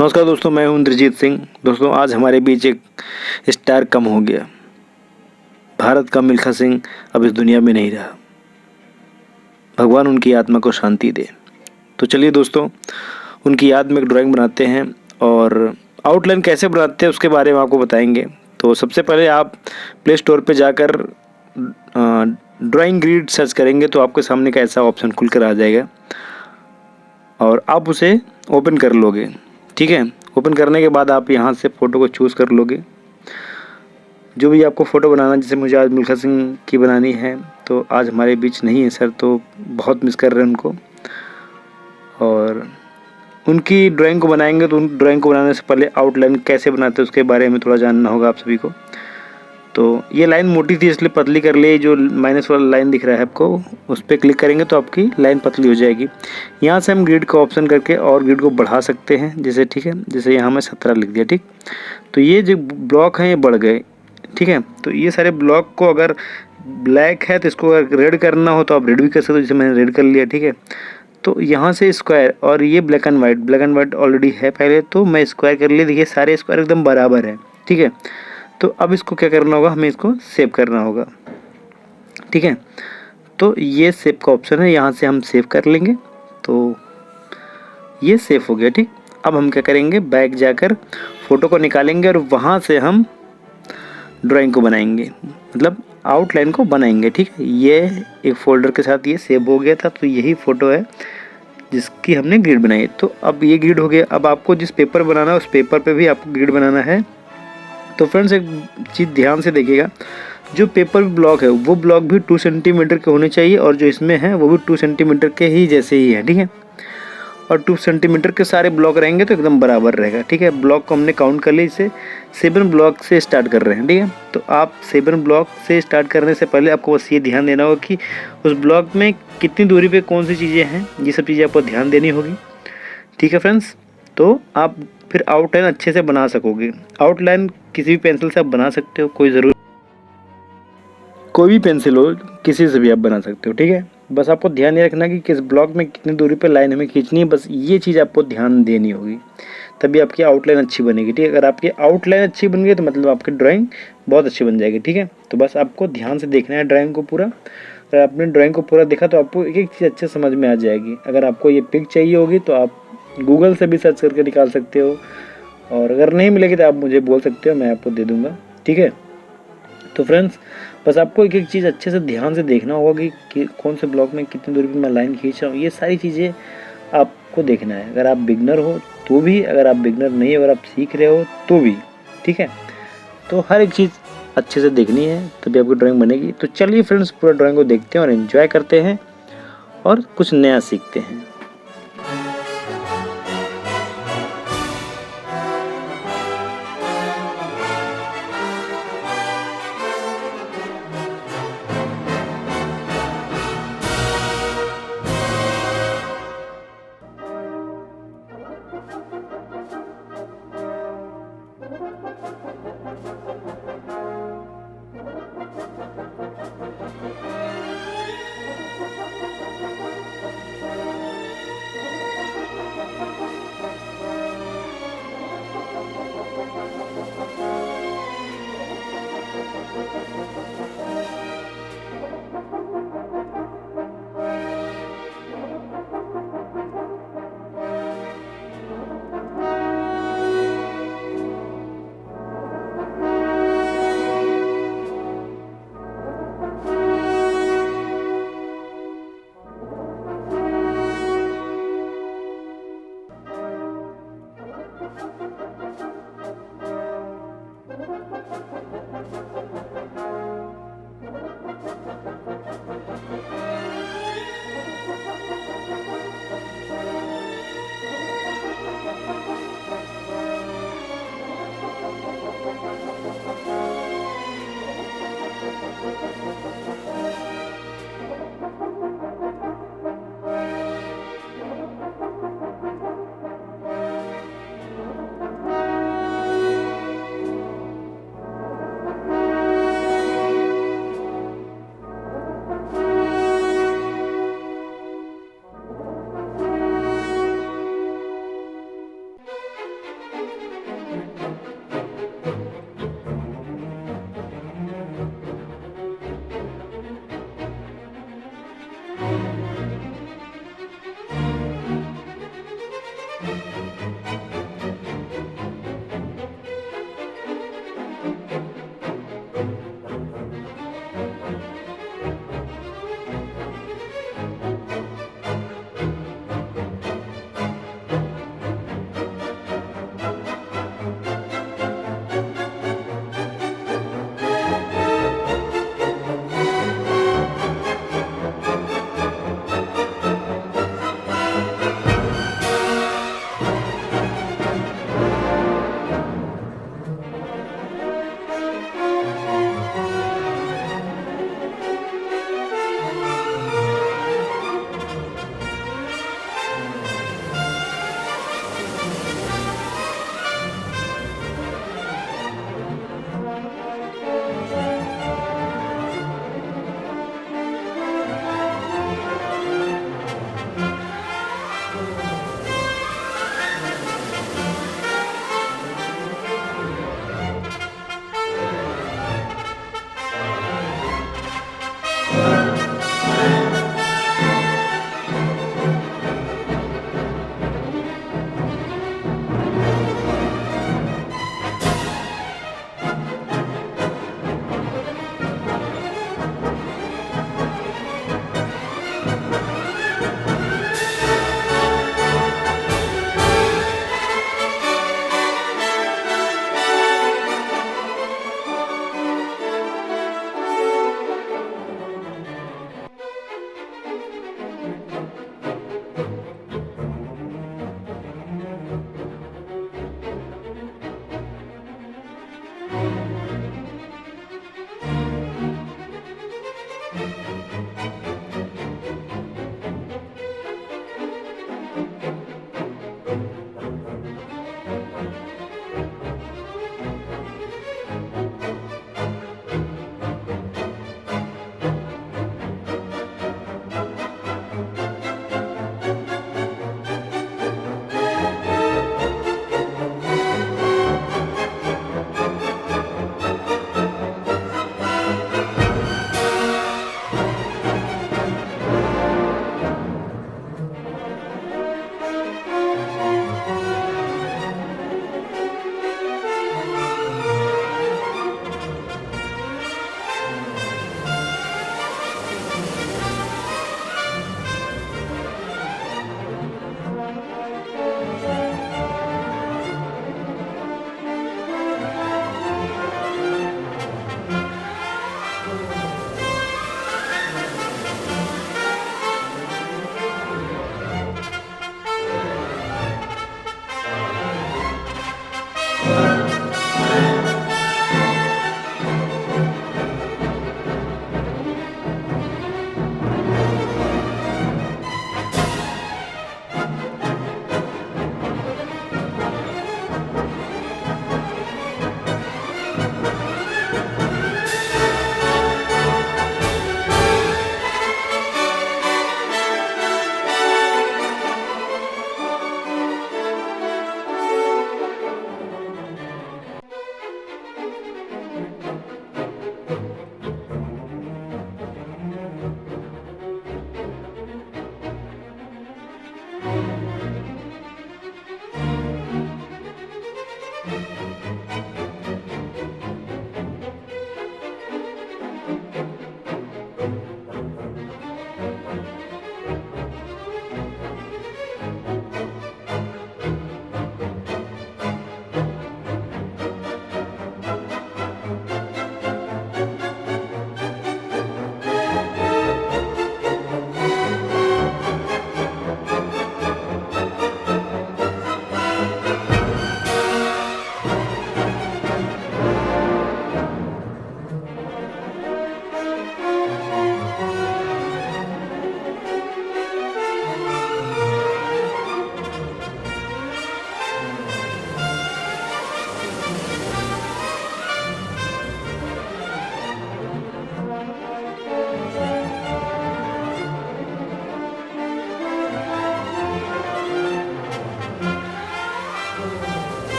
नमस्कार दोस्तों, मैं हूं इंद्रजीत सिंह। दोस्तों, आज हमारे बीच एक स्टार कम हो गया। भारत का मिल्खा सिंह अब इस दुनिया में नहीं रहा। भगवान उनकी आत्मा को शांति दे। तो चलिए दोस्तों, उनकी याद में एक ड्राइंग बनाते हैं और आउटलाइन कैसे बनाते हैं उसके बारे में आपको बताएंगे। तो सबसे पहले आप प्ले स्टोर पे जाकर ड्राइंग ग्रिड सर्च करेंगे तो आपके सामने का ऐसा ऑप्शन खुल कर आ जाएगा और आप उसे ओपन कर लोगे। ठीक है, ओपन करने के बाद आप यहाँ से फ़ोटो को चूज़ कर लोगे, जो भी आपको फ़ोटो बनाना। जैसे मुझे आज मिल्खा सिंह की बनानी है, तो आज हमारे बीच नहीं है सर, तो बहुत मिस कर रहे हैं उनको। और उनकी ड्राइंग को बनाएंगे तो उन ड्राइंग को बनाने से पहले आउटलाइन कैसे बनाते हैं उसके बारे में थोड़ा जानना होगा आप सभी को। तो ये लाइन मोटी थी इसलिए पतली कर ली। जो माइनस वाला लाइन दिख रहा है आपको, उस पर क्लिक करेंगे तो आपकी लाइन पतली हो जाएगी। यहाँ से हम ग्रिड का ऑप्शन करके और ग्रिड को बढ़ा सकते हैं, जैसे ठीक है, जैसे यहाँ मैं 17 लिख दिया। ठीक, तो ये जो ब्लॉक हैं ये बढ़ गए। ठीक है, तो ये सारे ब्लॉक को अगर ब्लैक है तो इसको अगर रेड करना हो तो आप रेड भी कर सकते हो, जैसे मैंने रेड कर लिया। ठीक है, तो यहाँ से स्क्वायर, और ये ब्लैक एंड वाइट ऑलरेडी है पहले, तो मैं स्क्वायर कर लिया। देखिए सारे स्क्वायर एकदम बराबर है। ठीक है, तो अब इसको क्या करना होगा, हमें इसको सेव करना होगा। ठीक है, तो ये सेव का ऑप्शन है, यहाँ से हम सेव कर लेंगे। तो ये सेव हो गया। ठीक, अब हम क्या करेंगे, बैक जाकर फ़ोटो को निकालेंगे और वहाँ से हम ड्राइंग को बनाएंगे, मतलब आउटलाइन को बनाएंगे। ठीक है, ये एक फ़ोल्डर के साथ ये सेव हो गया था, तो यही फ़ोटो है जिसकी हमने ग्रिड बनाई। तो अब ये ग्रिड हो गया। अब आपको जिस पेपर बनाना है उस पेपर पे भी आपको ग्रिड बनाना है। तो फ्रेंड्स, एक चीज़ ध्यान से देखिएगा, जो पेपर ब्लॉक है वो ब्लॉक भी 2 सेंटीमीटर के होने चाहिए, और जो इसमें है वो भी 2 सेंटीमीटर के ही जैसे ही है। ठीक है, और 2 सेंटीमीटर के सारे ब्लॉक रहेंगे तो एकदम बराबर रहेगा। ठीक है, ब्लॉक को हमने काउंट कर लिया, इसे 7 ब्लॉक से स्टार्ट कर रहे हैं। ठीक है, तो आप 7 ब्लॉक से स्टार्ट करने से पहले आपको बस ये ध्यान देना होगा कि उस ब्लॉक में कितनी दूरी पर कौन सी चीज़ें हैं, ये सब चीज़ें आपको ध्यान देनी होगी। ठीक है फ्रेंड्स, तो आप फिर आउटलाइन अच्छे से बना सकोगे। आउटलाइन किसी भी पेंसिल से आप बना सकते हो, कोई भी पेंसिल हो, किसी से भी आप बना सकते हो। ठीक है, बस आपको ध्यान ये रखना कि किस ब्लॉक में कितनी दूरी पे लाइन हमें खींचनी है, बस ये चीज़ आपको ध्यान देनी होगी, तभी आपकी आउटलाइन अच्छी बनेगी। ठीक है, अगर आपकी आउटलाइन अच्छी बन गई तो मतलब आपकी ड्राइंग बहुत अच्छी बन जाएगी। ठीक है, तो बस आपको ध्यान से देखना है ड्राइंग को पूरा। अगर आपने ड्राइंग को पूरा देखा तो आपको एक एक चीज़ अच्छे समझ में आ जाएगी। अगर आपको ये पिक चाहिए होगी तो आप गूगल से भी सर्च करके निकाल सकते हो, और अगर नहीं मिलेगी तो आप मुझे बोल सकते हो, मैं आपको दे दूँगा। ठीक है, तो फ्रेंड्स, बस आपको एक एक चीज़ अच्छे से ध्यान से देखना होगा कि कौन से ब्लॉक में कितनी दूरी पे मैं लाइन खींच रहा हूँ। ये सारी चीज़ें आपको देखना है। अगर आप बिगनर हो तो भी, अगर आप बिगनर नहीं, अगर आप सीख रहे हो तो भी। ठीक है, तो हर एक चीज़ अच्छे से देखनी है, तभी आपकी ड्राइंग बनेगी। तो चलिए फ्रेंड्स, पूरा ड्राइंग को देखते हैं और एंजॉय करते हैं और कुछ नया सीखते हैं।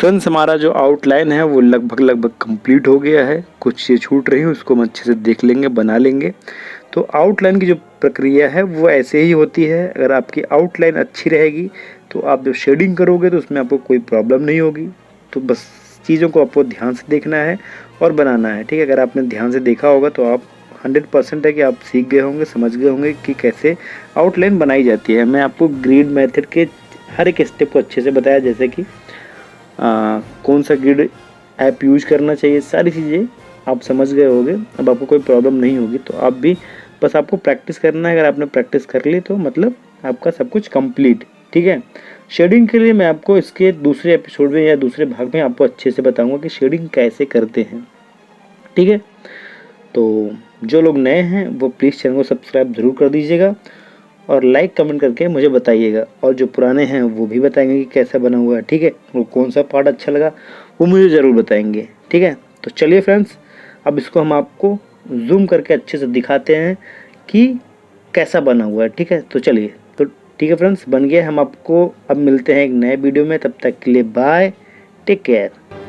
फ्रेंड्स हमारा जो आउटलाइन है वो लगभग कंप्लीट हो गया है। कुछ चीज़ छूट रही है उसको हम अच्छे से देख लेंगे, बना लेंगे। तो आउटलाइन की जो प्रक्रिया है वो ऐसे ही होती है। अगर आपकी आउटलाइन अच्छी रहेगी तो आप जब शेडिंग करोगे तो उसमें आपको कोई प्रॉब्लम नहीं होगी। तो बस चीज़ों को आपको ध्यान से देखना है और बनाना है, ठीक है। अगर आपने ध्यान से देखा होगा तो आप 100% है कि आप सीख गए होंगे, समझ गए होंगे कि कैसे आउटलाइन बनाई जाती है। मैं आपको ग्रिड मेथड के हर एक स्टेप को अच्छे से बताया, जैसे कि कौन सा ग्रिड ऐप यूज करना चाहिए, सारी चीज़ें आप समझ गए होंगे। अब आपको कोई प्रॉब्लम नहीं होगी। तो आप भी बस आपको प्रैक्टिस करना है। अगर आपने प्रैक्टिस कर ली तो मतलब आपका सब कुछ कंप्लीट, ठीक है। शेडिंग के लिए मैं आपको इसके दूसरे एपिसोड में या दूसरे भाग में आपको अच्छे से बताऊंगा कि शेडिंग कैसे करते हैं, ठीक है। तो जो लोग नए हैं वो प्लीज़ चैनल को सब्सक्राइब ज़रूर कर दीजिएगा और लाइक कमेंट करके मुझे बताइएगा। और जो पुराने हैं वो भी बताएंगे कि कैसा बना हुआ है, ठीक है। वो कौन सा पार्ट अच्छा लगा वो मुझे ज़रूर बताएंगे, ठीक है। तो चलिए फ्रेंड्स, अब इसको हम आपको जूम करके अच्छे से दिखाते हैं कि कैसा बना हुआ है, ठीक है। तो चलिए, तो ठीक है फ्रेंड्स, बन गया। हम आपको अब मिलते हैं एक नए वीडियो में। तब तक के लिए बाय, टेक केयर।